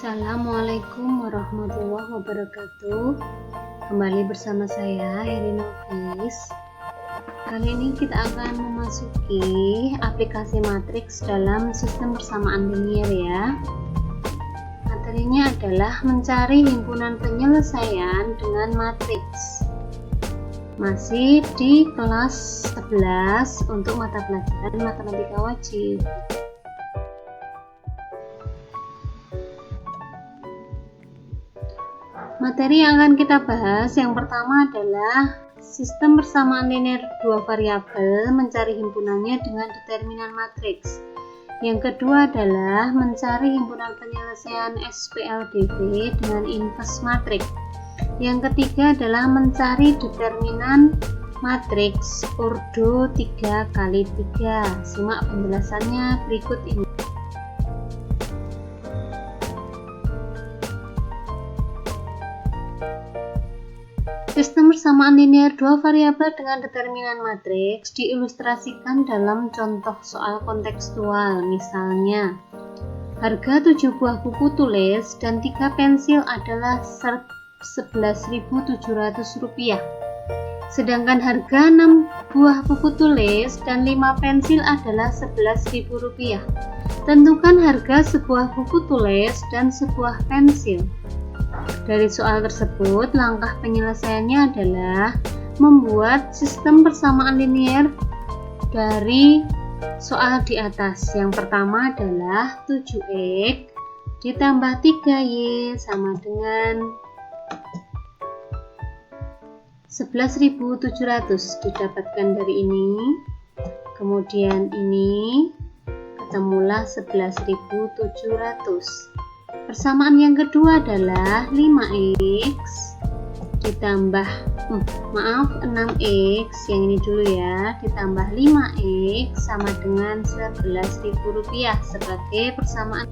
Assalamualaikum warahmatullahi wabarakatuh. Kembali bersama saya Heri Nofis. Kali ini kita akan memasuki aplikasi matriks dalam sistem persamaan linier ya. Materinya adalah mencari himpunan penyelesaian dengan matriks. Masih di kelas 11 untuk mata pelajaran matematika wajib. Materi yang akan kita bahas yang pertama adalah sistem persamaan linier dua variabel, mencari himpunannya dengan determinan matriks. Yang kedua adalah mencari himpunan penyelesaian SPLDV dengan inverse matriks. Yang ketiga adalah mencari determinan matriks ordo 3x3. Simak penjelasannya berikut ini. Sistem persamaan linier dua variabel dengan determinan matriks diilustrasikan dalam contoh soal kontekstual. Misalnya, harga 7 buah buku tulis dan 3 pensil adalah Rp11.700. Sedangkan harga 6 buah buku tulis dan 5 pensil adalah Rp11.000. Tentukan harga sebuah buku tulis dan sebuah pensil. Dari soal tersebut, langkah penyelesaiannya adalah membuat sistem persamaan linier dari soal di atas. Yang pertama adalah 7x ditambah 3y sama dengan 11.700, didapatkan dari ini. Kemudian ini ketemulah 11.700. Persamaan yang kedua adalah 5x ditambah 6x, yang ini dulu ya, ditambah 5x sama dengan Rp11.000 sebagai persamaan.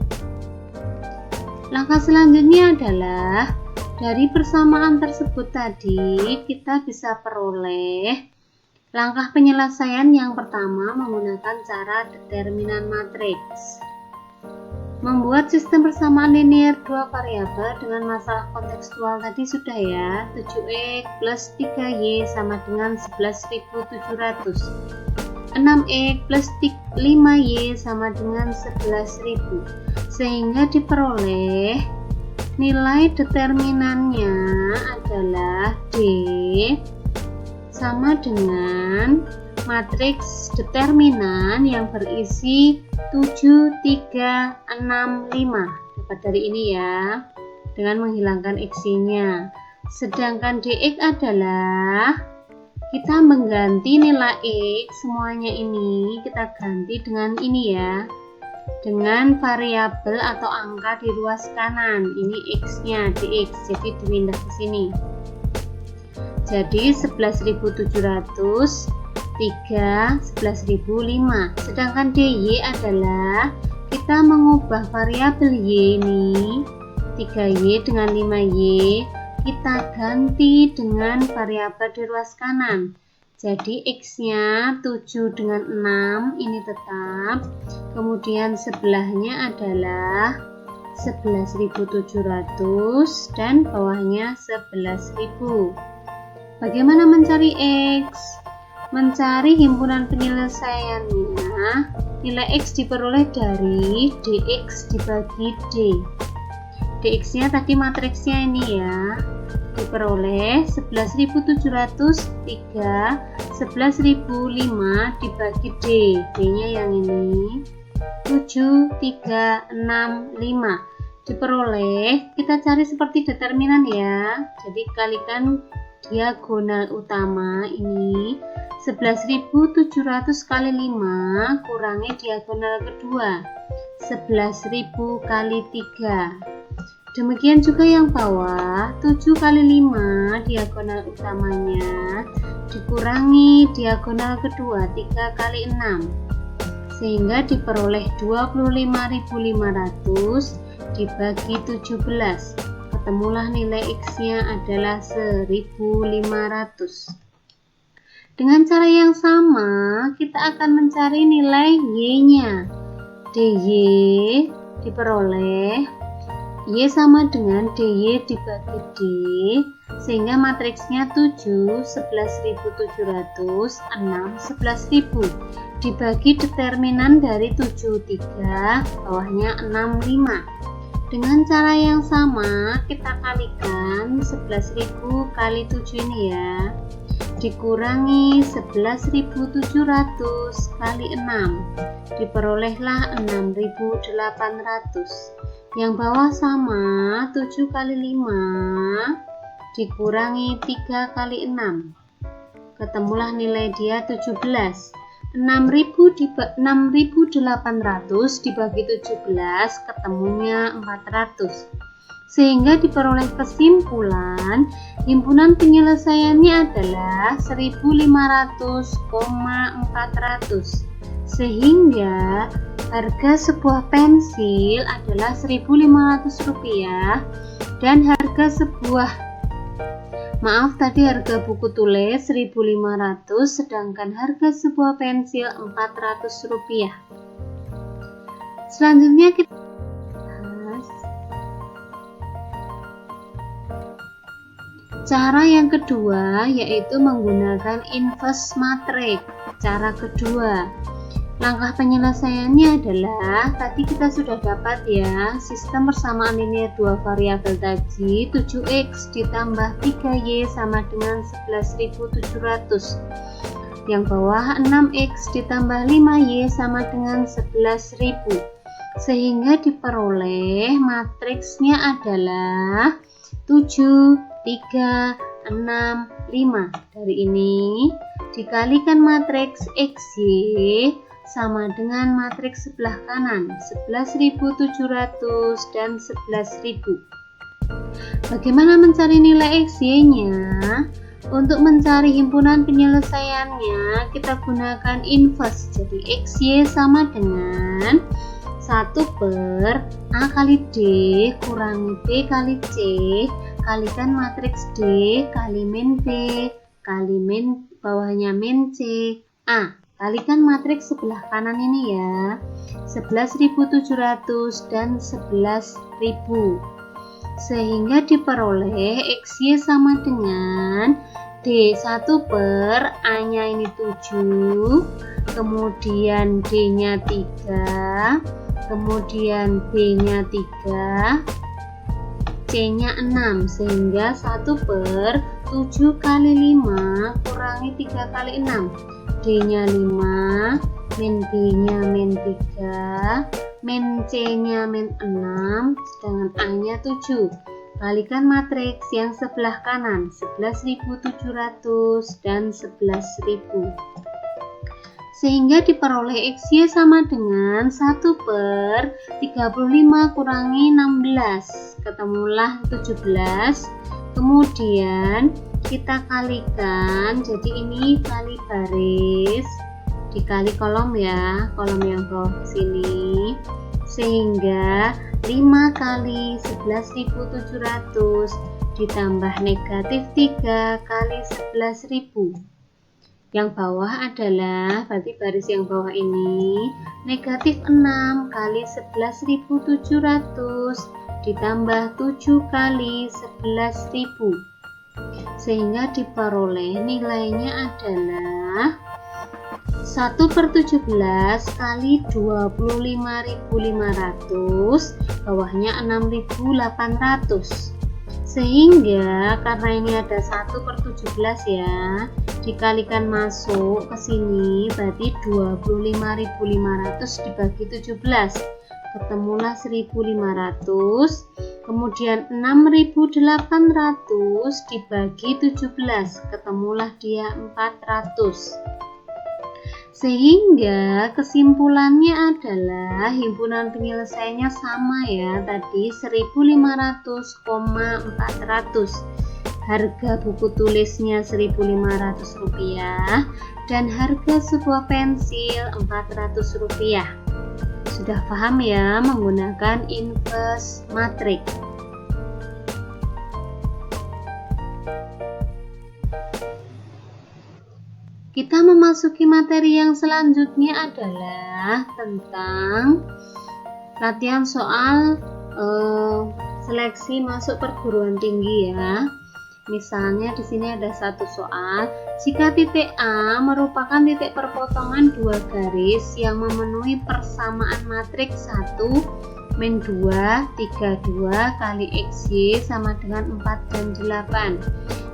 Langkah selanjutnya adalah dari persamaan tersebut tadi kita bisa peroleh langkah penyelesaian yang pertama menggunakan cara determinan matriks. Membuat sistem persamaan linier dua variabel dengan masalah kontekstual tadi sudah ya. 7x plus 3y sama dengan 11.700. 6x plus 5y sama dengan 11.000. Sehingga diperoleh nilai determinannya adalah D sama dengan matriks determinan yang berisi 7, 3, 6, 5. Dapat dari ini ya, dengan menghilangkan x-nya. Sedangkan dx adalah kita mengganti nilai x, semuanya ini kita ganti dengan ini ya, dengan variabel atau angka di ruas kanan. Ini x-nya dx, jadi dipindah ke sini. Jadi 11.700 3, 11.005. Sedangkan dy adalah kita mengubah variabel y ini 3y dengan 5y, kita ganti dengan variabel di ruas kanan. Jadi x-nya 7 dengan 6 ini tetap, kemudian sebelahnya adalah 11.700 dan bawahnya 11.000. Bagaimana mencari x? Mencari himpunan penyelesaiannya, nilai x diperoleh dari dx dibagi d. Dx-nya tadi matriksnya ini ya, diperoleh 11.700 3, 11.005 dibagi d. D-nya yang ini 7, 3, 6, 5. Diperoleh, kita cari seperti determinan ya. Jadi kalikan diagonal utama ini 11.700 kali 5 kurangi diagonal kedua 11.000 kali 3. Demikian juga yang bawah, 7 kali 5 diagonal utamanya dikurangi diagonal kedua 3 kali 6, sehingga diperoleh 25.500 dibagi 17. Ketemulah nilai x-nya adalah 1.500. Dengan cara yang sama, kita akan mencari nilai y-nya. dy diperoleh Y sama dengan DY dibagi D, sehingga matriksnya 7, 11.700, 6, 11.000. Dibagi determinan dari 7, 3, bawahnya 6, 5. Dengan cara yang sama, kita kalikan 11.000 kali 7 ini ya. Dikurangi 11.700 kali 6. Diperolehlah 6.800. Yang bawah sama, 7 kali 5 dikurangi 3 kali 6. Ketemulah nilai dia 17. 6.800 dibagi 17 ketemunya 400. Sehingga diperoleh kesimpulan himpunan penyelesaiannya adalah 1.500,400. Sehingga harga sebuah pensil adalah Rp1.500 dan harga buku tulis Rp1.500, sedangkan harga sebuah pensil Rp400. Selanjutnya kita bahas cara yang kedua, yaitu menggunakan inverse matrix. Cara kedua, langkah penyelesaiannya adalah, tadi kita sudah dapat ya, sistem persamaan linear dua variabel tadi, 7x ditambah 3y sama dengan 11.700. Yang bawah 6x ditambah 5y sama dengan 11.000. Sehingga diperoleh matriksnya adalah 7, 3, 6, 5. Dari ini dikalikan matriks xy sama dengan matriks sebelah kanan 11.700 dan 11.000. Bagaimana mencari nilai xy-nya? Untuk mencari himpunan penyelesaiannya kita gunakan inverse. Jadi xy sama dengan 1 per A kali D kurangi B kali C kalikan matriks D kali min B kali min bawahnya min C A. Kalikan matriks sebelah kanan ini ya, 11.700 dan 11.000. Sehingga diperoleh xy sama dengan D 1 per A nya ini 7, kemudian D nya 3, kemudian B nya 3, C nya 6, sehingga 1 per 7 kali 5 kurangi 3 kali 6, D nya 5, min B nya min 3, min C nya min 6, sedangkan A nya 7. Kalikan matriks yang sebelah kanan 11.700 dan 11.000. Sehingga diperoleh xy sama dengan 1 per 35 kurangi 16, ketemulah 17. Kemudian kita kalikan, jadi ini kali baris dikali kolom ya, kolom yang bawah sini, sehingga 5 kali 11.700 ditambah negatif 3 kali 11.000. Yang bawah adalah, berarti baris yang bawah ini, negatif 6 kali 11.700 ditambah 7 kali 11.000. Sehingga diperoleh nilainya adalah 1 per 17 kali 25.500, bawahnya 6.800. Sehingga karena ini ada 1 per 17 ya, dikalikan masuk ke sini berarti 25.500 dibagi 17, ketemulah 1.500. Kemudian 6.800 dibagi 17, ketemulah dia 400. Sehingga kesimpulannya adalah himpunan penyelesaiannya sama ya, tadi 1.500,400. Harga buku tulisnya Rp1.500 dan harga sebuah pensil Rp400. Sudah paham ya menggunakan inverse matrix. Kita memasuki materi yang selanjutnya adalah tentang latihan soal seleksi masuk perguruan tinggi ya. Misalnya di sini ada satu soal, jika titik A merupakan titik perpotongan dua garis yang memenuhi persamaan matriks 1 min 2 3 2 kali XY sama dengan 4 dan 8,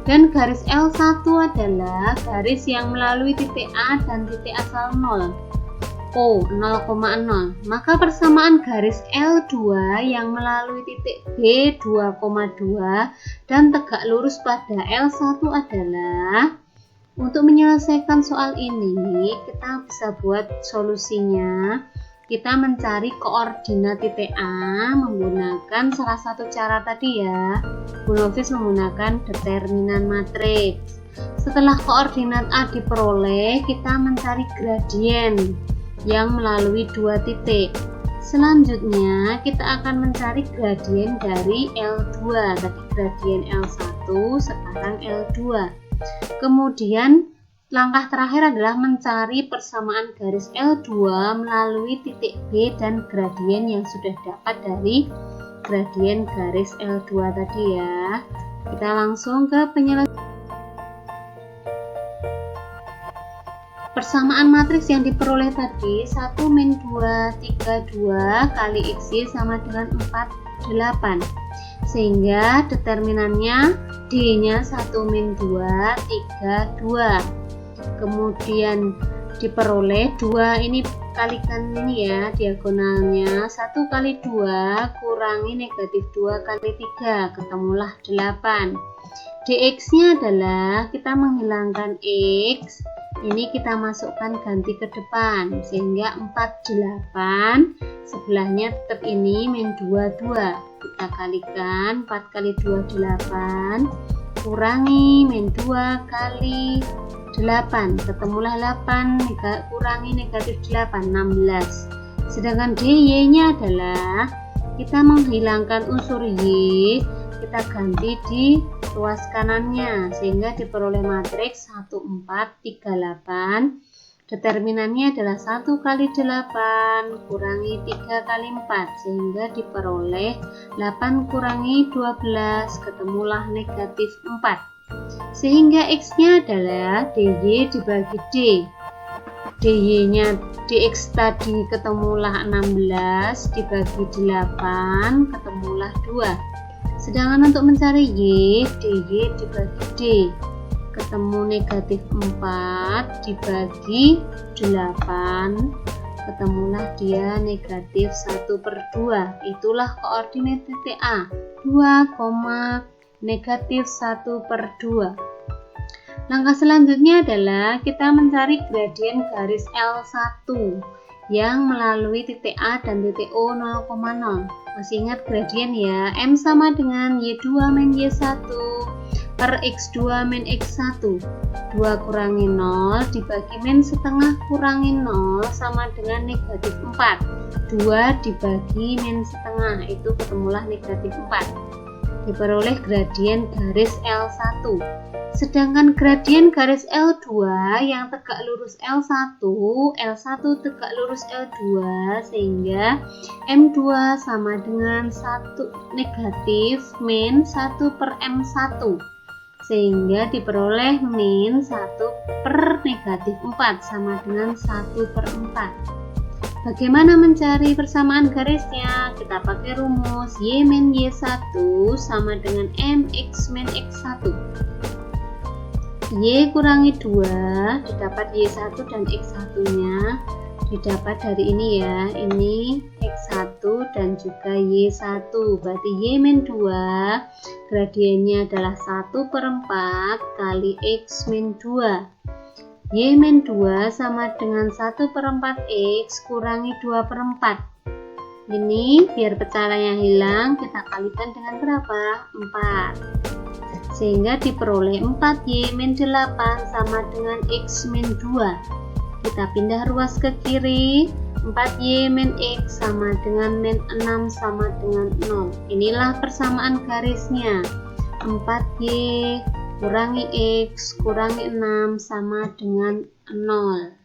dan garis L1 adalah garis yang melalui titik A dan titik asal 0 O 0,0, maka persamaan garis L2 yang melalui titik B 2,2 dan tegak lurus pada L1 adalah, untuk menyelesaikan soal ini kita bisa buat solusinya. Kita mencari koordinat titik A menggunakan salah satu cara tadi ya, Bu Nofis menggunakan determinan matriks. Setelah koordinat A diperoleh, kita mencari gradien yang melalui dua titik. Selanjutnya kita akan mencari gradien dari L2, tadi gradien L1, sekarang L2. Kemudian langkah terakhir adalah mencari persamaan garis L2 melalui titik B dan gradien yang sudah dapat dari gradien garis L2 tadi ya. Kita langsung ke penyelesaian. Persamaan matriks yang diperoleh tadi 1 min 2 3 2 kali XY sama dengan 4 8, sehingga determinannya D nya 1 min 2 3 2. Kemudian diperoleh 2 ini kalikan ini ya, diagonalnya 1 kali 2 kurangi negatif 2 kali 3, ketemulah 8. Dx nya adalah kita menghilangkan X, ini kita masukkan ganti ke depan sehingga 48, sebelahnya tetap ini min 22, kita kalikan 4 kali 2 8 kurangi min 2 kali 8, ketemulah 8 kurangi negatif 8 16. Sedangkan dy nya adalah kita menghilangkan unsur y, kita ganti di ruas kanannya sehingga diperoleh matriks 1 4 3 8. Determinannya adalah 1 kali 8 kurangi 3 kali 4 sehingga diperoleh 8 kurangi 12, ketemulah negatif 4. Sehingga X nya adalah dy dibagi D, dy nya dx tadi ketemulah 16 dibagi 8, ketemulah 2. Sedangkan untuk mencari Y, dy dibagi D, ketemu negatif 4 dibagi 8, ketemulah dia negatif 1/2. Itulah koordinat titik A, 2, negatif 1/2. Langkah selanjutnya adalah kita mencari gradien garis L1 yang melalui titik A dan titik O 0,0. Masih ingat gradien ya, M sama dengan Y2 min Y1 per X2 min X1. 2 kurangi 0 dibagi min setengah kurangi 0 sama dengan negatif 4. 2 dibagi min setengah, itu ketemulah negatif 4. Diperoleh gradien garis L1. Sedangkan gradien garis L2 yang tegak lurus L1, L1 tegak lurus L2, sehingga M2 sama dengan 1 negatif min 1/M1, sehingga diperoleh min 1/negatif 4 sama dengan 1/4. Bagaimana mencari persamaan garisnya? Kita pakai rumus Y min Y1 sama dengan MX min X1. Y kurangi 2 didapat Y1 dan X1 nya didapat dari ini ya, ini X1 dan juga Y1, berarti Y min 2 gradiennya adalah 1/4 kali X min 2. Y min 2 sama dengan 1/4 X kurangi 2/4. Ini biar pecahannya hilang kita kalikan dengan berapa? 4. Sehingga diperoleh 4Y min 8 sama dengan X min 2. Kita pindah ruas ke kiri, 4Y min X sama dengan min 6 sama dengan 0. Inilah persamaan garisnya, 4Y kurangi X kurangi 6 sama dengan 0.